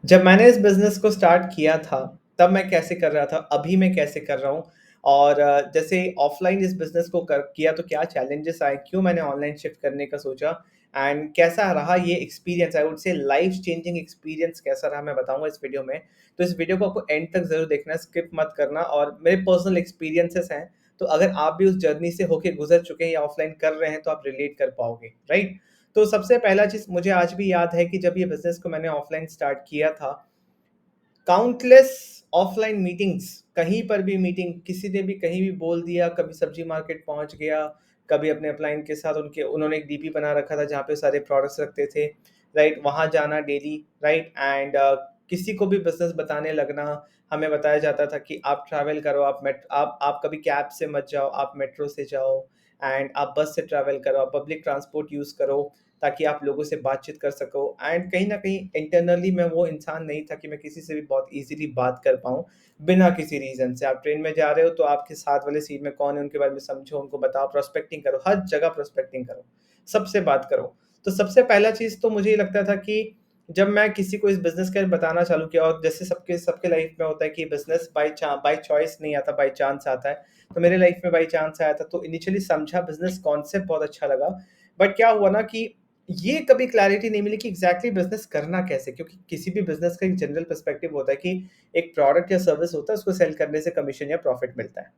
जब मैंने इस बिज़नेस को स्टार्ट किया था, तब मैं कैसे कर रहा था, अभी मैं कैसे कर रहा हूँ और जैसे ऑफ़लाइन इस बिज़नेस को कर किया तो क्या चैलेंजेस आए, क्यों मैंने ऑनलाइन शिफ्ट करने का सोचा एंड कैसा रहा ये experience I would say life changing experience कैसा रहा मैं बताऊँगा इस वीडियो में। तो इस वीडियो को आपको एंड तक ज़रूर देखना है, स्किप मत करना और मेरे पर्सनल एक्सपीरियंसेस हैं, तो अगर आप भी उस जर्नी से होके गुज़र चुके हैं या ऑफ़लाइन कर रहे हैं तो आप रिलेट कर पाओगे, राइट? तो सबसे पहला चीज़ मुझे आज भी याद है कि जब ये बिज़नेस को मैंने ऑफ़लाइन स्टार्ट किया था, काउंटलेस ऑफ़लाइन मीटिंग्स, कहीं पर भी मीटिंग, किसी ने भी कहीं भी बोल दिया, कभी सब्ज़ी मार्केट पहुँच गया, कभी अपने अपलाइन के साथ उनके उन्होंने एक डीपी बना रखा था जहाँ पे सारे प्रोडक्ट्स रखते थे, राइट? वहाँ जाना डेली, राइट? एंड किसी को भी बिज़नेस बताने लगना, हमें बताया जाता था कि आप ट्रैवल करो, आप कभी कैब से मत जाओ, आप मेट्रो से जाओ एंड आप बस से ट्रैवल करो, आप पब्लिक ट्रांसपोर्ट यूज़ करो। ताकि आप लोगों से बातचीत कर सको एंड कहीं न कहीं इंटरनली मैं वो इंसान नहीं था कि मैं किसी से भी बहुत ईज़िली बात कर पाऊँ, बिना किसी रीज़न से। आप ट्रेन में जा रहे हो तो आपके साथ वाले सीट में कौन है उनके बारे में समझो, उनको बताओ, प्रोस्पेक्टिंग करो, हर जगह प्रोस्पेक्टिंग करो, सबसे बात करो। तो सबसे पहला चीज़ तो मुझे ये लगता था कि जब मैं किसी को इस बिज़नेस के बारे में बताना चालू किया और जैसे सबके सबके लाइफ़ में होता है कि बिज़नेस बाय चॉइस नहीं आता, बाय चांस आता है। तो मेरे लाइफ़ में बाय चांस आया था, तो इनिशियली समझा बिज़नेस कॉन्सेप्ट बहुत अच्छा लगा। बट क्या हुआ ना कि ये कभी क्लैरिटी नहीं मिली कि एग्ज़ैक्टली बिज़नेस करना कैसे? क्योंकि किसी भी बिज़नेस का एक जनरल पर्सपेक्टिव होता है कि एक प्रोडक्ट या सर्विस होता है, उसको सेल करने से कमीशन या प्रॉफ़िट मिलता है।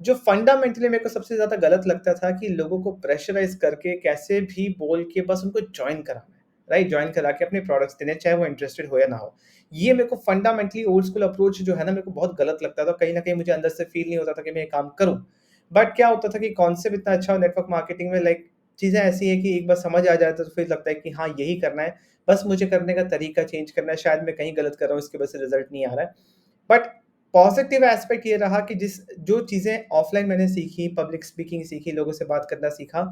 जो फंडामेंटली मेरे को सबसे ज़्यादा गलत लगता था कि लोगों को प्रेशराइज़ करके कैसे भी बोल के बस उनको जॉइन कराना है, राइट? जॉइन करा के अपने प्रोडक्ट्स देने हैं, चाहे वो इंटरेस्टेड हो या ना हो। ये मेरे को फंडामेंटली ओल्ड स्कूल अप्रोच जो है ना, मेरे को बहुत गलत लगता था। कहीं न कहीं मुझे अंदर से फ़ील नहीं होता था कि मैं ये काम करूँ। बट क्या होता था कि कॉन्सेप्ट इतना अच्छा हो नेटवर्क मार्केटिंग में, लाइक चीज़ें ऐसी हैं कि एक बार समझ आ जाए तो फिर लगता है कि हाँ, यही करना है। बस मुझे करने का तरीका चेंज करना है, शायद मैं कहीं गलत कर रहा हूँ, इसकी वजह से रिज़ल्ट नहीं आ रहा है। बट पॉज़िटिव एस्पेक्ट ये रहा कि जो चीज़ें ऑफ़लाइन मैंने सीखी, पब्लिक स्पीकिंग सीखी, लोगों से बात करना सीखा,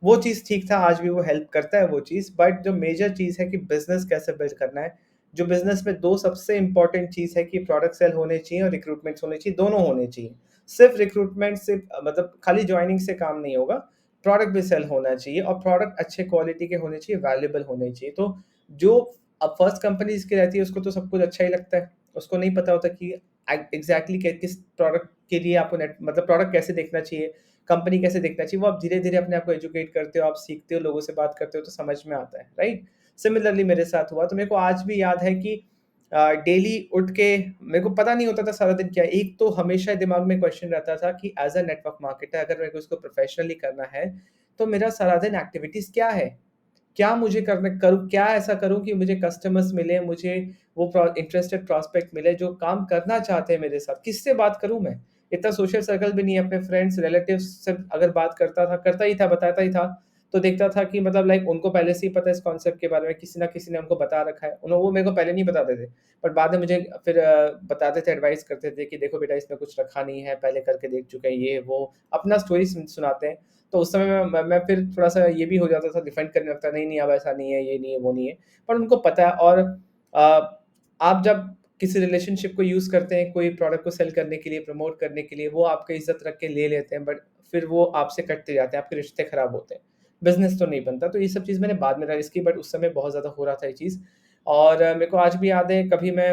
वो चीज़ ठीक था, आज भी वो हेल्प करता है वो चीज़। बट जो मेजर चीज़ है कि बिज़नेस कैसे बिल्ड करना है, जो बिज़नेस में 2 सबसे इम्पोर्टेंट चीज़ है कि प्रोडक्ट सेल होने चाहिए और रिक्रूटमेंट्स होने चाहिए, दोनों होने चाहिए। सिर्फ़ रिक्रूटमेंट से मतलब खाली जॉइनिंग से काम नहीं होगा, प्रोडक्ट भी सेल होना चाहिए और प्रोडक्ट अच्छे क्वालिटी के होने चाहिए, वैल्यूएबल होने चाहिए। तो जो अब फर्स्ट कंपनी जिसकी रहती है उसको तो सब कुछ अच्छा ही लगता है। उसको नहीं पता होता कि एग्ज़ैक्टली किस प्रोडक्ट के लिए आपको नेट मतलब प्रोडक्ट कैसे देखना चाहिए, कंपनी कैसे देखना चाहिए, वो आप धीरे-धीरे अपने आप को एजुकेट करते हो, आप सीखते हो, लोगों से बात करते हो तो समझ में आता है, राइट? सिमिलरली मेरे साथ हुआ, तो मेरे को आज भी याद है कि डेली उठ के मेरे को पता नहीं होता था सारा दिन क्या है। एक तो हमेशा दिमाग में क्वेश्चन रहता था कि एज़ अ नेटवर्क मार्केटर अगर मेरे को इसको प्रोफेशनली करना है, तो मेरा सारा दिन एक्टिविटीज़ क्या है? क्या मुझे करना करूँ क्या ऐसा करूँ कि मुझे कस्टमर्स मिले, मुझे वो इंटरेस्टेड प्रॉस्पेक्ट मिले जो काम करना चाहते हैं मेरे साथ। किससे बात करूँ मैं? इतना सोशल सर्कल भी नहीं है, अपने फ्रेंड्स, रिलेटिव्स से अगर बात करता ही था, बताता ही था, तो देखता था कि मतलब लाइक उनको पहले से ही पता है इस कॉन्सेप्ट के बारे में, किसी न किसी ने उनको बता रखा है। वो मेरे को पहले नहीं बताते थे, बट बाद में मुझे फिर बताते थे, एडवाइस करते थे कि देखो बेटा इसमें कुछ रखा नहीं है, पहले करके देख चुके हैं ये वो, अपना स्टोरी सुनाते हैं। तो उस समय मैं फिर थोड़ा-सा ये भी हो जाता था, डिफेंड करने लगता, नहीं, नहीं अब ऐसा नहीं है, ये नहीं है, वो नहीं है। पर उनको पता है और आप जब किसी रिलेशनशिप को यूज़ करते हैं, कोई प्रोडक्ट को सेल करने के लिए, प्रमोट करने के लिए, वो आपकी इज़्ज़त रख के ले लेते हैं, बट फिर वो आपसे कटते जाते हैं, आपके रिश्ते खराब होते हैं। बिज़नेस तो नहीं बनता, तो ये सब चीज़ मैंने बाद में रियलाइज़ की, बट उस समय बहुत ज़्यादा हो रहा था ये चीज़। और मेरे को आज भी याद है, कभी मैं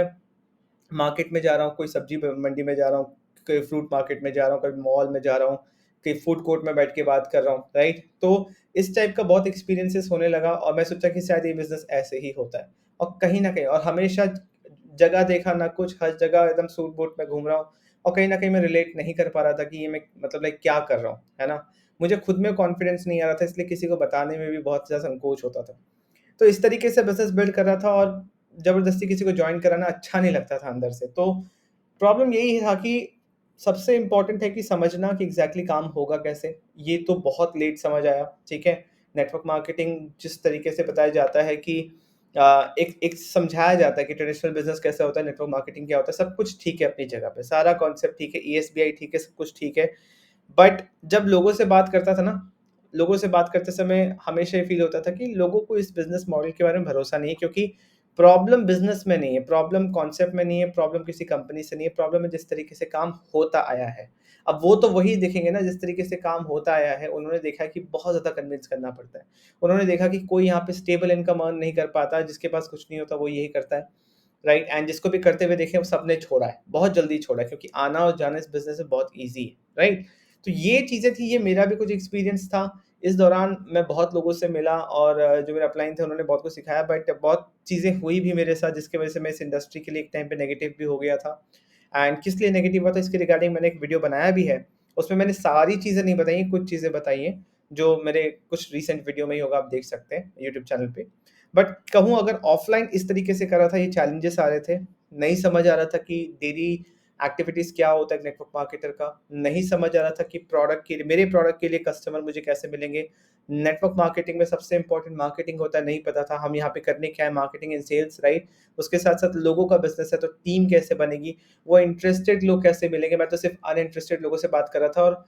मार्केट में जा रहा हूँ, कोई सब्ज़ी ब मंडी में जा रहा हूँ, कहीं फ्रूट मार्केट में जा रहा हूँ, कभी मॉल में जा रहा हूँ, कहीं फूड कोर्ट में बैठ के बात कर रहा हूँ, राइट? तो इस टाइप का बहुत एक्सपीरियंसेस होने लगा और मैं सोचा कि शायद ये बिज़नेस ऐसे ही होता है। और कहीं न कहीं और हमेशा जगह देखा ना कुछ, हर जगह एकदम सूट-बूट में घूम रहा हूँ और कहीं न कहीं मैं रिलेट नहीं कर पा रहा था कि ये मैं मतलब लाइक क्या कर रहा हूँ, है ना? मुझे खुद में कॉन्फिडेंस नहीं आ रहा था, इसलिए किसी को बताने में भी बहुत ज़्यादा संकोच होता था। तो इस तरीके से बिज़नेस बिल्ड कर रहा था और ज़बरदस्ती किसी को जॉइन कराना अच्छा नहीं लगता था अंदर से। तो प्रॉब्लम यही था कि सबसे इम्पोर्टेंट है कि समझना कि एग्ज़ैक्टली काम होगा कैसे। ये तो बहुत लेट समझ आया, ठीक है? नेटवर्क मार्केटिंग जिस तरीके से बताया जाता है कि एक एक समझाया जाता है कि ट्रेडिशनल बिज़नेस कैसा होता है, नेटवर्क मार्केटिंग क्या होता है, सब कुछ ठीक है अपनी जगह पे। सारा कॉन्सेप्ट ठीक है, ईएसबीआई ठीक है, सब कुछ ठीक है। बट जब लोगों से बात करता था ना, लोगों से बात करते समय हमेशा ये फ़ील होता था कि लोगों को इस बिज़नेस मॉडल के बारे में भरोसा नहीं है, क्योंकि प्रॉब्लम बिज़नेस में नहीं है, प्रॉब्लम कॉन्सेप्ट में नहीं है, प्रॉब्लम किसी कंपनी से नहीं है, प्रॉब्लम है जिस तरीके से काम होता आया है। अब वो तो वही देखेंगे ना जिस तरीके से काम होता आया है, उन्होंने देखा है कि बहुत ज़्यादा कन्विंस करना पड़ता है। उन्होंने देखा कि कोई यहाँ पे स्टेबल इनकम अर्न नहीं कर पाता, जिसके पास कुछ नहीं होता वो यही करता है। राइट? एंड जिसको भी करते हुए देखे वो सबने छोड़ा है, बहुत जल्दी छोड़ा है क्योंकि आना और जाना इस बिज़नेस में बहुत ईज़ी है, राइट? तो ये चीज़ें थी, ये मेरा भी कुछ एक्सपीरियंस था। इस दौरान मैं बहुत लोगों से मिला और जो मेरे अपलाइन थे उन्होंने बहुत कुछ सिखाया, बट बहुत चीज़ें हुई भी मेरे साथ जिसकी वज़ह से मैं इस इंडस्ट्री के लिए एक टाइम पे नेगेटिव भी हो गया था। एंड किस लिए नेगेटिव हुआ था इसके रिगार्डिंग मैंने एक वीडियो बनाया भी है। उसमें मैंने सारी चीज़ें नहीं बताई हैं, कुछ चीज़ें बताई हैं, जो मेरे कुछ रीसेंट वीडियो में ही होगा, आप देख सकते हैं यूट्यूब चैनल पे। बट कहूँ अगर ऑफ़लाइन इस तरीके से कर रहा था, ये चैलेंजेस आ रहे थे, नहीं समझ आ रहा था कि डेली एक्टिविटीज़ क्या होता है एक नेटवर्क मार्केटर का, नहीं समझ आ रहा था कि प्रोडक्ट के लिए, मेरे प्रोडक्ट के लिए कस्टमर मुझे कैसे मिलेंगे। नेटवर्क मार्केटिंग में सबसे इम्पोर्टेंट मार्केटिंग होता है, नहीं पता था हम यहाँ पे करने क्या है, मार्केटिंग एंड सेल्स, राइट? उसके साथ-साथ लोगों का बिज़नेस है तो टीम कैसे बनेगी, वो इंटरेस्टेड लोग कैसे मिलेंगे, मैं तो सिर्फ़ अनइंटरेस्टेड लोगों से बात कर रहा था और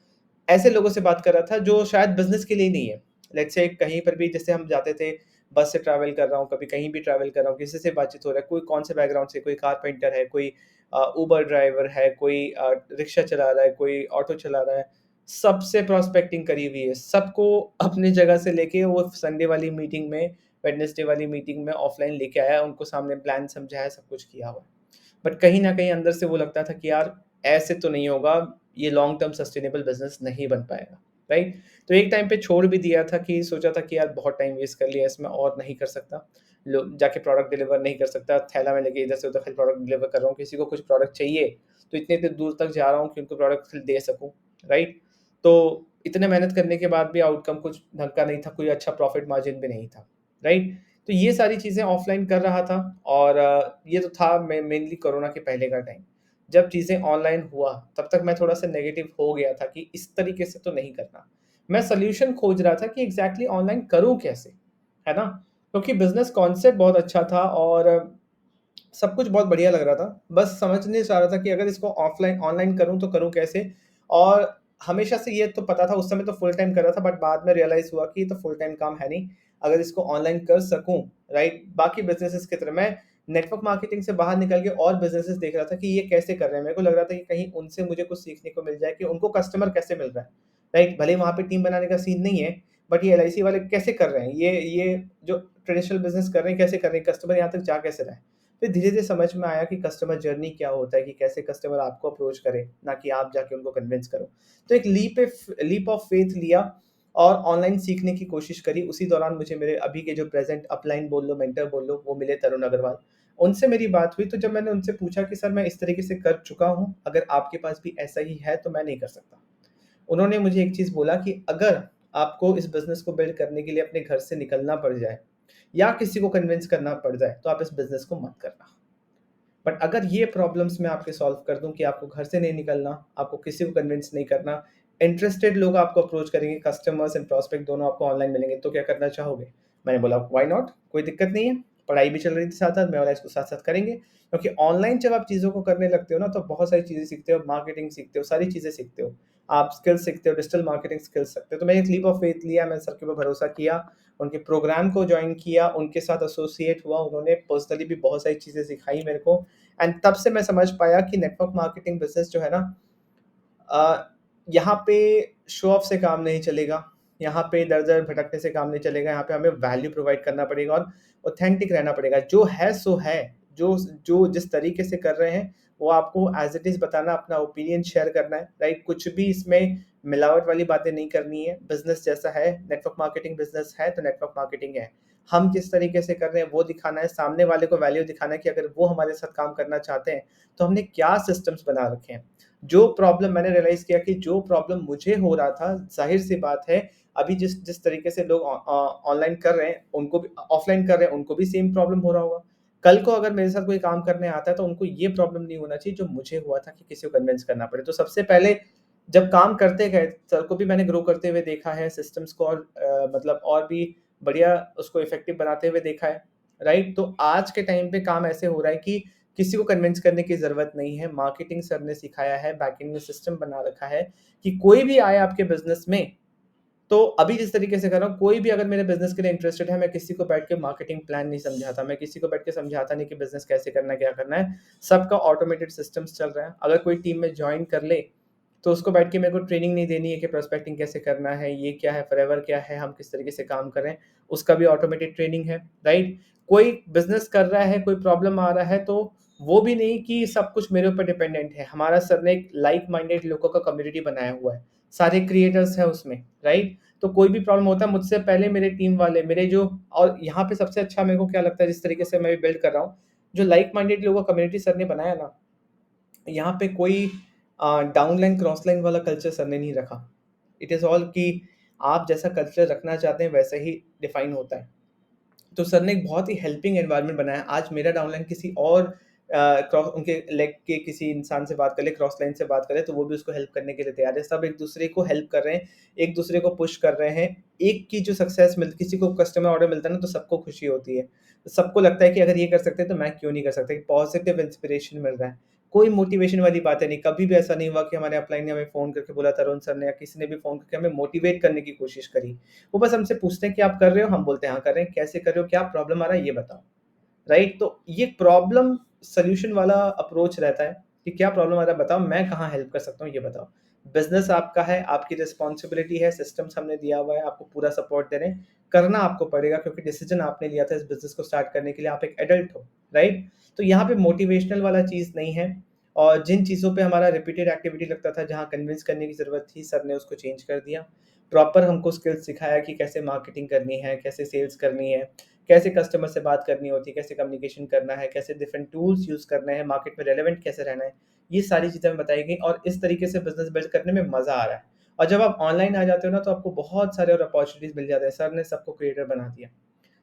ऐसे लोगों से बात कर रहा था जो शायद बिज़नेस के लिए ही नहीं है। लेट्स से कहीं पर भी जैसे हम जाते थे, बस से ट्रैवल कर रहा हूँ, कभी कहीं भी ट्रैवल कर रहा हूँ, किसी से बातचीत हो रहा है, कोई कौन से बैकग्राउंड से, कोई कारपेंटर है, कोई उबर ड्राइवर है, कोई रिक्शा चला रहा है, कोई ऑटो चला रहा है, सबसे प्रॉस्पेक्टिंग करी हुई है। सबको अपनी जगह से लेके वो संडे वाली मीटिंग में, वेडनेसडे वाली मीटिंग में ऑफलाइन लेके आया, उनको सामने प्लान समझाया, सब कुछ किया हुआ है। बट कहीं न कहीं अंदर से वो लगता था कि यार ऐसे तो नहीं होगा, ये लॉन्ग टर्म सस्टेनेबल बिज़नेस नहीं बन पाएगा, राइट? तो एक टाइम पे छोड़ भी दिया था कि सोचा था कि यार बहुत टाइम वेस्ट कर लिया इसमें और नहीं कर सकता। लो जाके प्रोडक्ट डिलीवर नहीं कर सकता, थैला में लेके इधर से उधर खाली प्रोडक्ट डिलीवर कर रहा हूँ, किसी को कुछ प्रोडक्ट चाहिए, तो इतने-इतने दूर तक जा रहा हूँ कि उनको प्रोडक्ट फिर दे सकूँ, राइट? तो इतने मेहनत करने के बाद भी आउटकम कुछ ढंग का नहीं था, कोई अच्छा प्रॉफिट मार्जिन भी नहीं था, राइट? तो ये सारी चीज़ें ऑफ़लाइन कर रहा था और ये तो था मेनली कोरोना के पहले का टाइम। जब चीज़ें ऑनलाइन हुआ, तब तक मैं थोड़ा-सा नेगेटिव हो गया था कि इस तरीके से तो नहीं करना। मैं सॉल्यूशन खोज रहा था कि एग्ज़ैक्टली ऑनलाइन करूँ कैसे, है ना? क्योंकि बिज़नेस कॉन्सेप्ट बहुत अच्छा था और सब कुछ बहुत बढ़िया लग रहा था। बस समझ नहीं चाह रहा था कि अगर इसको ऑफ़लाइन ऑनलाइन करूँ तो करूँ कैसे? और हमेशा से ये तो पता था, उस समय तो फुल टाइम कर रहा था बट बाद में रियलाइज़ हुआ कि ये तो फुल टाइम काम है नहीं। अगर इसको ऑनलाइन कर सकूँ, राइट? बाकी बिज़नेसेस की तरह मैं नेटवर्क मार्केटिंग से बाहर निकल के और बिज़नेसेस देख रहा था कि ये कैसे कर रहे हैं। मेरे को लग रहा था कि कहीं उनसे मुझे कुछ सीखने को मिल जाए कि उनको कस्टमर कैसे मिल रहा है, राइट? भले ही वहाँ पे टीम बनाने का सीन नहीं है, बट ये एलआईसी वाले कैसे कर रहे हैं? ये जो ट्रेडिशनल बिज़नेस कर रहे हैं, कैसे कर रहे हैं? कस्टमर यहाँ तक जा कैसे रहा है? फिर धीरे-धीरे समझ में आया कि कस्टमर जर्नी क्या होता है, कि कैसे कस्टमर आपको अप्रोच करे, ना कि आप जाके उनको कन्विंस करो। तो एक लीप ऑफ फेथ लिया और ऑनलाइन सीखने की कोशिश करी। उसी दौरान मुझे मेरे अभी के जो प्रेज़ेंट अपलाइन बोल लो, मेंटर बोल लो, वो मिले तरुण अग्रवाल। उनसे मेरी बात हुई, तो जब मैंने उनसे पूछा कि सर मैं इस तरीके से कर चुका हूँ, अगर आपके पास भी ऐसा ही है तो मैं नहीं कर सकता। उन्होंने मुझे एक चीज़ बोला कि अगर आपको इस बिज़नेस को बिल्ड करने के लिए अपने घर से निकलना पड़ जाए या किसी को कन्विंस करना पड़ जाए, तो आप इस बिज़नेस को मत करना। बट अगर ये प्रॉब्लम्स मैं आपके सॉल्व कर दूँ कि आपको घर से नहीं निकलना, आपको किसी को कन्विंस नहीं करना, इंटरेस्टेड लोग आपको अप्रोच करेंगे, कस्टमर्स एंड प्रॉस्पेक्ट दोनों आपको ऑनलाइन मिलेंगे, तो क्या करना चाहोगे? मैंने बोला व्हाई नॉट? कोई दिक्कत नहीं है, पढ़ाई भी चल रही थी साथ-साथ, मैं बोला इसको साथ-साथ करेंगे। क्योंकि ऑनलाइन जब आप चीज़ों को करने लगते हो ना, तो बहुत सारी चीज़ें सीखते हो, मार्केटिंग सीखते हो, सारी चीज़ें सीखते हो। आप स्किल्स सीखते हो, डिजिटल मार्केटिंग स्किल्स सीखते हो। तो मैंने एक लीप ऑफ फेथ लिया, मैंने सर के ऊपर भरोसा किया, उनके प्रोग्राम को जॉइन किया, उनके साथ एसोसिएट हुआ, उन्होंने पर्सनली भी बहुत सारी चीज़ें सिखाई मेरे को। एंड तब से मैं समझ पाया कि नेटवर्क मार्केटिंग बिज़नेस जो है ना, यहाँ पे शो ऑफ से काम नहीं चलेगा, यहाँ पे दर-दर भटकने से काम नहीं चलेगा, यहाँ पे हमें वैल्यू प्रोवाइड करना पड़ेगा और ऑथेंटिक रहना पड़ेगा। जो है सो है, जो जो जिस तरीके से कर रहे हैं, वो आपको एज़ इट इज़ बताना, अपना ओपिनियन शेयर करना है, राइट? कुछ भी इसमें मिलावट वाली बातें नहीं करनी है। बिज़नेस जैसा है, नेटवर्क मार्केटिंग बिज़नेस है, तो नेटवर्क मार्केटिंग है। हम किस तरीके से कर रहे हैं, वो दिखाना है, सामने वाले को वैल्यू दिखाना है कि अगर वो हमारे साथ काम करना चाहते हैं, तो हमने क्या सिस्टम्स बना रखे हैं। जो प्रॉब्लम मैंने रियलाइज़ किया कि जो प्रॉब्लम मुझे हो रहा था, ज़ाहिर-सी बात है, अभी जिस जिस तरीके से लोग ऑनलाइन कर रहे हैं, उनको भी ऑफ़लाइन कर रहे हैं, उनको भी सेम प्रॉब्लम हो रहा होगा। कल को अगर मेरे साथ कोई काम करने आता है, तो उनको ये प्रॉब्लम नहीं होना चाहिए, जो मुझे हुआ था कि किसी को कन्विंस करना पड़े। तो सबसे पहले जब काम करते गए, सर को भी मैंने ग्रो करते हुए देखा है, सिस्टम्स को और मतलब और भी बढ़िया उसको इफ़ेक्टिव बनाते हुए देखा है, राइट? तो आज के टाइम पे काम ऐसे हो रहा है कि किसी को कन्विंस करने की ज़रूरत नहीं है, मार्केटिंग सर ने सिखाया है, बैकएंड में सिस्टम बना रखा है कि कोई भी आए आपके बिज़नेस में, तो अभी जिस तरीके से कर रहा हूँ, कोई भी अगर मेरे बिज़नेस के लिए इंटरेस्टेड है, मैं किसी को बैठ के मार्केटिंग प्लान नहीं समझाता, मैं किसी को बैठ के समझाता नहीं कि बिज़नेस कैसे करना है, क्या करना है। सबका ऑटोमेटेड सिस्टम्स चल रहा है। अगर कोई टीम में जॉइन कर ले, तो उसको बैठ के मेरे को ट्रेनिंग नहीं देनी है कि प्रोस्पेक्टिंग कैसे करना है, ये क्या है, फॉरएवर क्या है, हम किस तरीके से काम कर रहे हैं, उसका भी ऑटोमेटेड ट्रेनिंग है, राइट? कोई बिज़नेस कर रहा है, कोई प्रॉब्लम आ रहा है तो वो भी नहीं कि सब कुछ मेरे ऊपर डिपेंडेंट है। हमारा सर ने एक लाइक माइंडेड लोगों का कम्युनिटी बनाया हुआ है। सारे क्रिएटर्स हैं उसमें, राइट? तो कोई भी प्रॉब्लम होता है मुझसे पहले मेरे टीम वाले मेरे जो और यहाँ पे सबसे अच्छा मेरे को क्या लगता है जिस तरीके से मैं बिल्ड कर रहा हूँ, जो लाइक माइंडेड लोगों का कम्युनिटी सर ने बनाया ना, यहाँ पे कोई डाउन लाइन, क्रॉस लाइन वाला कल्चर सर ने नहीं रखा। इट इज़ ऑल कि आप जैसा कल्चर रखना चाहते हैं वैसा ही डिफाइन होता है। तो सर ने एक बहुत ही हेल्पिंग एनवायरनमेंट बनाया। आज मेरा डाउनलाइन किसी और क्रॉस उनके लेग के किसी इंसान से बात कर ले, क्रॉस लाइन से बात करे तो वो भी उसको हेल्प करने के लिए तैयार है। सब एक-दूसरे को हेल्प कर रहे हैं, एक-दूसरे को पुश कर रहे हैं। एक की जो सक्सेस मिल किसी को कस्टमर ऑर्डर मिलता है ना तो सबको खुशी होती है। तो सबको लगता है कि अगर ये कर सकते हैं तो मैं क्यों नहीं कर सकता? एक पॉजिटिव इंस्पिरेशन मिल रहा है। कोई मोटिवेशन वाली बातें नहीं, कभी भी ऐसा नहीं हुआ कि हमारे अपलाइन ने हमें फ़ोन करके बोला, तरुण सर ने या किसी ने भी फ़ोन करके हमें मोटिवेट करने की कोशिश करी। वो बस हमसे पूछते हैं कि आप कर रहे हो? हम बोलते हैं हाँ कर रहे हैं। कैसे कर रहे हो? क्या प्रॉब्लम आ रहा है? ये बताओ। राइट? तो ये प्रॉब्लम सॉल्यूशन वाला अप्रोच रहता है कि क्या प्रॉब्लम आ रहा है बताओ, मैं कहाँ हेल्प कर सकता हूँ ये बताओ। बिज़नेस आपका है, आपकी रिस्पॉन्सिबिलिटी है, सिस्टम्स हमने दिया हुआ है, आपको पूरा सपोर्ट दे रहे हैं। करना आपको पड़ेगा क्योंकि डिसीज़न आपने लिया था इस बिज़नेस को स्टार्ट करने के लिए, आप एक एडल्ट हो, राइट? तो यहाँ पे मोटिवेशनल वाला चीज़ नहीं है और जिन चीज़ों पे हमारा रिपीटेड एक्टिविटी लगता था, जहाँ कन्विंस करने की ज़रूरत थी, सर ने उसको चेंज कर दिया। प्रॉपर हमको स्किल्स सिखाया कि कैसे मार्केटिंग करनी है, कैसे सेल्स करनी है, कैसे कस्टमर से बात करनी होती है, कैसे कम्युनिकेशन करना है, कैसे डिफरेंट टूल्स यूज़ करने हैं, मार्केट में रेलेवेंट कैसे रहना है। ये सारी चीज़ें हमें बताई गई और इस तरीके से बिज़नेस बिल्ड करने में मज़ा आ रहा है। और जब आप ऑनलाइन आ जाते हो ना, तो आपको बहुत सारे और अपॉर्च्युनिटीज़ मिल जाते हैं। सर ने सबको क्रिएटर बना दिया।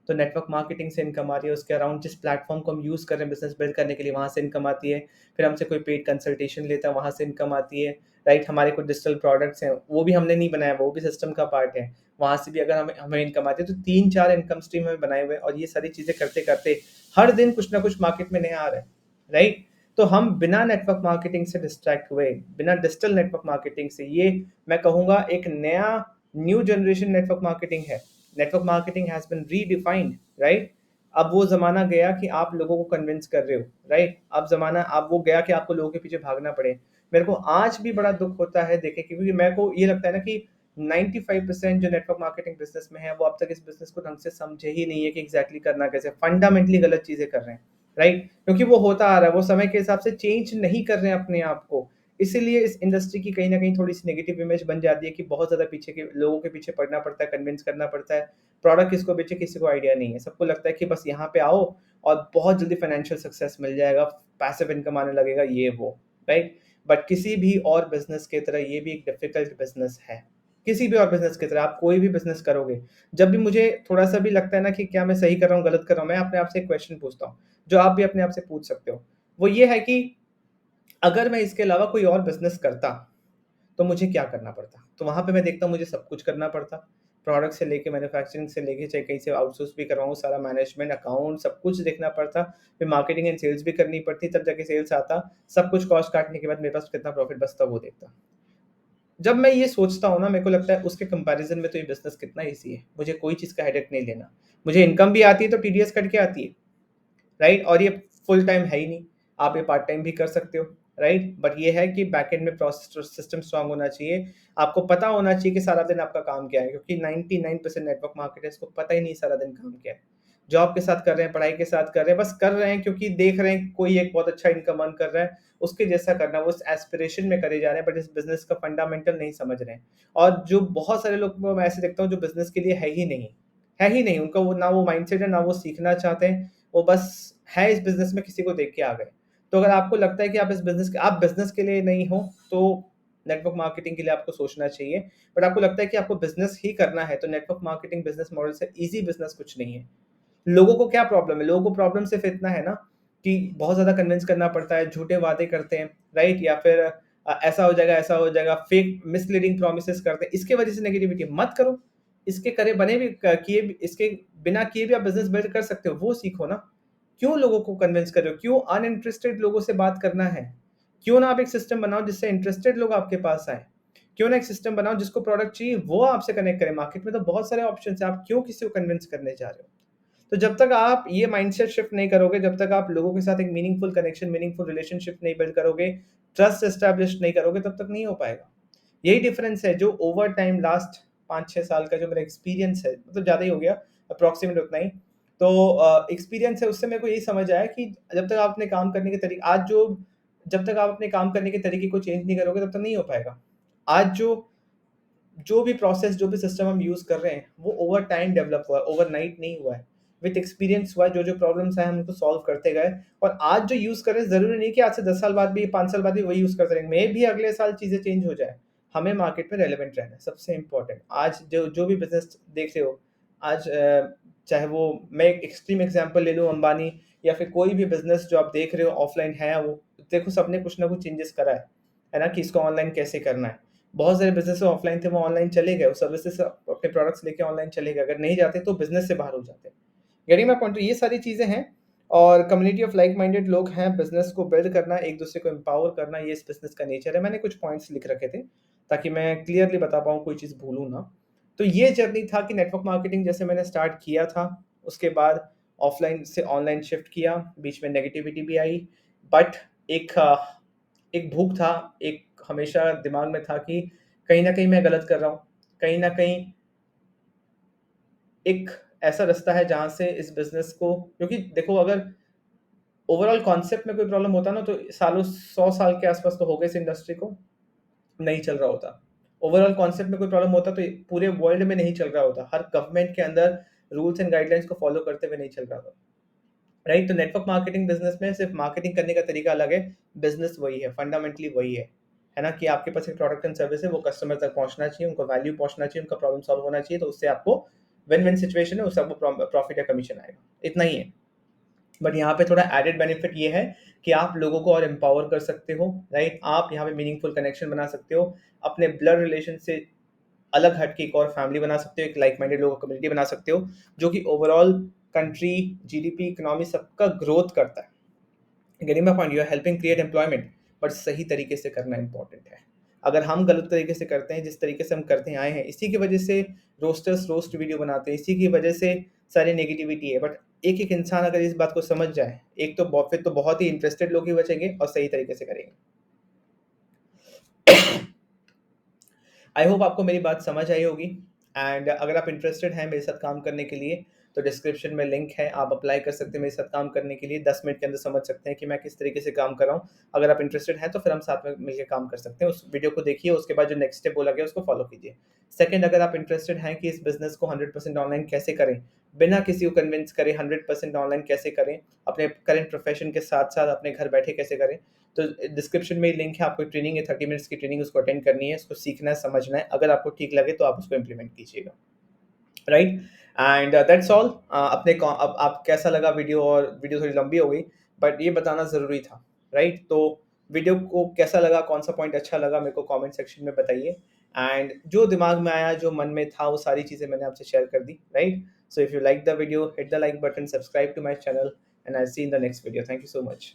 तो नेटवर्क मार्केटिंग से इनकम आ रही है, उसके अराउंड जिस प्लेटफ़ॉर्म को हम यूज़ कर रहे हैं बिज़नेस बिल्ड करने के लिए, वहाँ से इनकम आती है। फिर हमसे कोई पेड कंसल्टेशन लेता है, वहाँ से इनकम आती है, राइट? हमारे कुछ डिजिटल प्रोडक्ट्स हैं, वो भी हमने नहीं बनाया, वो भी सिस्टम का पार्ट है। वहाँ से भी अगर हमें हमें इनकम आती है, तो 3-4 इनकम स्ट्रीम हमें बनाए हुए हैं और ये सारी चीज़ें करते-करते हर दिन कुछ ना कुछ मार्केट में नया आ रहा है, राइट? तो हम बिना नेटवर्क मार्केटिंग से डिस्ट्रैक्ट हुए, बिना डिजिटल नेटवर्क मार्केटिंग से, ये मैं कहूँगा एक नया न्यू जनरेशन नेटवर्क मार्केटिंग है। Network marketing has been redefined, right? अब वो ज़माना गया कि आप लोगों को कन्विंस कर रहे हो, राइट? अब वो गया कि आपको लोगों के पीछे भागना पड़े। मेरे को आज भी बड़ा दुःख होता है देख के क्योंकि मेरे को ये लगता है ना कि 95% जो नेटवर्क मार्केटिंग बिज़नेस में है, वो अब तक इस बिज़नेस को ढंग से समझे ही नहीं है कि एग्ज़ैक्टली करना कैसे है। फंडामेंटली गलत चीज़ें कर रहे हैं, राइट? क्योंकि वो होता आ रहा है, वो समय के हिसाब से चेंज नहीं कर रहे हैं अपने आप को। इसीलिए इस इंडस्ट्री की कहीं न कहीं थोड़ी-सी नेगेटिव इमेज बन जाती है कि बहुत ज़्यादा पीछे के लोगों के पीछे पड़ना पड़ता है, कन्विंस करना पड़ता है। प्रोडक्ट किसको बेचे किसी को आइडिया नहीं है। सबको लगता है कि बस यहाँ पे आओ और बहुत जल्दी फाइनेंशियल सक्सेस मिल जाएगा, पैसिव इनकम आने लगेगा ये वो, राइट? बट किसी भी और बिज़नेस की तरह ये भी एक डिफ़िकल्ट बिज़नेस है। किसी भी और बिज़नेस की तरह आप कोई भी बिज़नेस करोगे, जब भी मुझे थोड़ा-सा भी लगता है ना कि क्या मैं सही कर रहा हूँ, गलत कर रहा हूँ, मैं अपने आप से एक क्वेश्चन पूछता हूँ, जो आप भी अपने आप से पूछ सकते हो। वो ये है कि अगर मैं इसके अलावा कोई और बिज़नेस करता, तो मुझे क्या करना पड़ता? तो वहाँ पे मैं देखता हूँ मुझे सब कुछ करना पड़ता। प्रोडक्ट से लेके मैन्युफैक्चरिंग से लेके चाहे कहीं से आउटसोर्स भी करवाऊँ, सारा मैनेजमेंट, अकाउंट सब कुछ देखना पड़ता। फिर मार्केटिंग एंड सेल्स भी करनी पड़ती, तब जाके सेल्स आता। सब कुछ कॉस्ट काटने के बाद मेरे पास कितना प्रॉफिट बचता वो देखता। जब मैं ये सोचता हूँ ना, मेरे को लगता है उसके कंपैरिज़न में तो ये बिज़नेस कितना ईज़ी है। मुझे कोई चीज़ का हेडेक नहीं लेना। मुझे इनकम भी आती है तो टीडीएस कट के आती है। राइट? और ये फुल टाइम है ही नहीं, आप ये पार्ट टाइम भी कर सकते हो, राइट? बट ये है कि बैकएंड में प्रोसेस सिस्टम स्ट्रॉन्ग होना चाहिए, आपको पता होना चाहिए कि सारा दिन आपका काम क्या है क्योंकि 99% नेटवर्क मार्केटर्स को पता ही नहीं सारा दिन काम क्या है। जॉब के साथ कर रहे हैं, पढ़ाई के साथ कर रहे हैं, बस कर रहे हैं क्योंकि देख रहे हैं कोई एक बहुत अच्छा इनकम अर्न कर रहा है, उसके जैसा करना है, वो उस एस्पिरेशन में करे जा रहे हैं बट इस बिज़नेस का फंडामेंटल नहीं समझ रहे हैं। और जो बहुत सारे लोग को मैं ऐसे देखता हूँ जो बिज़नेस के लिए है ही नहीं, उनका वो ना वो माइंडसेट है, ना वो सीखना चाहते हैं, वो बस है इस बिज़नेस में किसी को देख के आ गए। तो अगर आपको लगता है कि आप बिज़नेस के लिए नहीं हो, तो नेटवर्क मार्केटिंग के लिए आपको सोचना चाहिए। बट आपको लगता है कि आपको बिज़नेस ही करना है, तो नेटवर्क मार्केटिंग बिज़नेस मॉडल से ईज़ी बिज़नेस कुछ नहीं है। लोगों को क्या प्रॉब्लम है? लोगों को प्रॉब्लम सिर्फ़ इतना है ना कि बहुत ज़्यादा कन्विंस करना पड़ता है, झूठे वादे करते हैं, राइट? या फिर ऐसा हो जाएगा, फेक मिसलीडिंग प्रॉमिसेस करते हैं। इसकी वजह से नेगेटिविटी मत करो। इसके करे बने भी क किए भी इसके बिना किए भी आप बिज़नेस बिल्ड कर सकते हो, वो सीखो ना। क्यों लोगों को कन्विंस कर रहे हो? क्यों अनइंटरेस्टेड लोगों से बात करना है? क्यों ना आप एक सिस्टम बनाओ जिससे इंटरेस्टेड लोग आपके पास आएँ? क्यों ना एक सिस्टम बनाओ जिसको प्रोडक्ट चाहिए वो आपसे कनेक्ट करे? मार्केट में तो बहुत सारे ऑप्शंस हैं, आप क्यों किसी को कन्विंस करने जा रहे हो? तो जब तक आप ये माइंडसेट शिफ्ट नहीं करोगे, जब तक आप लोगों के साथ एक मीनिंगफुल कनेक्शन, मीनिंगफुल रिलेशनशिप नहीं बिल्ड करोगे, ट्रस्ट एस्टेब्लिश नहीं करोगे, तब तक नहीं हो पाएगा। यही डिफरेंस है जो ओवर टाइम लास्ट 5-6 साल का जो मेरा एक्सपीरियंस है, मतलब ज़्यादा ही हो गया, अप्रॉक्सिमेट उतना ही। तो एक्सपीरियंस है उससे मेरे को यही समझ आया कि जब तक आप अपने काम करने के तरीके जब तक आप अपने काम करने के तरीके को चेंज नहीं करोगे तब तक नहीं हो पाएगा। आज जो भी प्रोसेस, जो भी सिस्टम हम यूज़ कर रहे हैं, वो ओवर टाइम डेवलप हुआ है, ओवरनाइट नहीं हुआ है। विथ एक्सपीरियंस हुआ है, जो-जो प्रॉब्लम्स आए हम उनको सॉल्व करते गए और आज जो यूज़ कर रहे हैं ज़रूरी नहीं कि आज से 10 साल बाद भी, 5 साल बाद भी वही यूज़ करते रहेंगे। मेबी अगले साल चीज़ें चेंज हो जाए। हमें मार्केट में रेलेवेंट रहना है, सबसे इम्पोर्टेंट। आज जो जो भी बिज़नेस देख रहे हो, आज चाहे वो मैं एक एक्सट्रीम एग्ज़ाम्पल ले लूँ अंबानी या फिर कोई भी बिज़नेस जो आप देख रहे हो ऑफ़लाइन है वो, देखो सबने कुछ ना कुछ चेंजेस करा है ना? कि इसको ऑनलाइन कैसे करना है। बहुत सारे बिज़नेस ऑफ़लाइन थे, वो ऑनलाइन चले गए, वो सर्विसेज़ अपने प्रोडक्ट्स लेके ऑनलाइन चले गए। अगर नहीं जाते तो बिज़नेस से बाहर हो जाते। Getting my point? तो ये सारी चीज़ें हैं और कम्युनिटी ऑफ लाइक माइंडेड लोग हैं, बिज़नेस को बिल्ड करना, एक-दूसरे को एम्पावर करना, ये इस बिज़नेस का नेचर है। मैंने कुछ पॉइंट्स लिख रखे थे, ताकि मैं क्लियरली बता पाऊँ, कोई चीज़ भूलूँ ना। तो ये जर्नी था कि नेटवर्क मार्केटिंग जैसे मैंने स्टार्ट किया था, उसके बाद ऑफ़लाइन से ऑनलाइन शिफ्ट किया, बीच में नेगेटिविटी भी आई, बट एक एक भूख था, एक हमेशा दिमाग में था कि कहीं न कहीं मैं गलत कर रहा हूँ। कहीं न कहीं एक ऐसा रास्ता है जहाँ से इस बिज़नेस को, क्योंकि देखो अगर ओवरऑल कॉन्सेप्ट में कोई प्रॉब्लम होता ना तो सालों 100 साल के आस-पास तो हो गए इस इंडस्ट्री को, नहीं चल रहा होता। ओवरऑल कॉन्सेप्ट में कोई प्रॉब्लम होता तो ये पूरे वर्ल्ड में नहीं चल रहा होता। हर गवर्नमेंट के अंदर रूल्स एंड गाइडलाइंस को फॉलो करते हुए नहीं चल रहा होता। राइट? तो नेटवर्क मार्केटिंग बिज़नेस में सिर्फ मार्केटिंग करने का तरीका अलग है, बिज़नेस वही है, फंडामेंटली वही है ना? कि आपके पास एक प्रोडक्ट एंड सर्विस है, वो कस्टमर तक पहुँचना चाहिए, उनको वैल्यू पहुँचना चाहिए, उनका प्रॉब्लम सॉल्व होना चाहिए, तो उससे आपको विन-विन सिचुएशन है, उससे आपको प्रॉफिट या कमीशन आएगा। इतना ही है। बट यहाँ पे थोड़ा एडेड बेनिफिट ये है कि आप लोगों को और एम्पावर कर सकते हो, राइट? आप यहाँ पे मीनिंगफुल कनेक्शन बना सकते हो, अपने ब्लड रिलेशन से अलग हट के एक और फैमिली बना सकते हो, एक लाइक माइंडेड लोगों का कम्युनिटी बना सकते हो, जो कि ओवरऑल कंट्री, जीडीपी, इकोनॉमी सबका ग्रोथ करता है। Getting my point? You are helping create employment, but सही तरीके से करना इंपॉर्टेंट है। अगर हम गलत तरीके से करते हैं, जिस तरीके से हम करते आए हैं, इसी की वजह से रोस्टर्स रोस्ट वीडियो बनाते हैं, इसी की वजह से सारी नेगेटिविटी है। बट एक-एक इंसान अगर इस बात को समझ जाए, एक तो फिर तो बहुत ही इंटरेस्टेड लोग ही बचेंगे और सही तरीके से करेंगे। आई होप आपको मेरी बात समझ आई होगी एंड अगर आप इंटरेस्टेड हैं मेरे साथ काम करने के लिए तो डिस्क्रिप्शन में लिंक है, आप अप्लाई कर सकते हैं मेरे साथ काम करने के लिए। 10 मिनट के अंदर समझ सकते हैं कि मैं किस तरीके से काम कर रहा हूँ। अगर आप इंटरेस्टेड हैं तो फिर हम साथ में मिलकर काम कर सकते हैं। उस वीडियो को देखिए, उसके बाद जो नेक्स्ट स्टेप बोला गया उसको फॉलो कीजिए। सेकंड, अगर आप इंटरेस्टेड हैं कि इस बिजनेस को 100% ऑनलाइन कैसे करें, बिना किसी को कन्विंस करें 100% ऑनलाइन कैसे करें, अपने करंट प्रोफेशन के साथ साथ अपने घर बैठे कैसे करें, तो डिस्क्रिप्शन में लिंक है। आपको ट्रेनिंग है, 30 मिनट्स की ट्रेनिंग, उसको अटेंड करनी है, उसको सीखना है, समझना है। अगर आपको ठीक लगे तो आप उसको इम्प्लीमेंट कीजिएगा, राइट? And that's all. अपने अब आप कैसा लगा वीडियो, और वीडियो थोड़ी लंबी हो गई बट ये बताना ज़रूरी था, राइट? तो वीडियो को कैसा लगा, कौन सा पॉइंट अच्छा लगा, मेरे को कमेंट सेक्शन में बताइए। एंड जो दिमाग में आया, जो मन में था, वो सारी चीज़ें मैंने आपसे शेयर कर दी, right? So if you like the video, hit the like button, subscribe to my channel and I see in the next video. Thank you so much.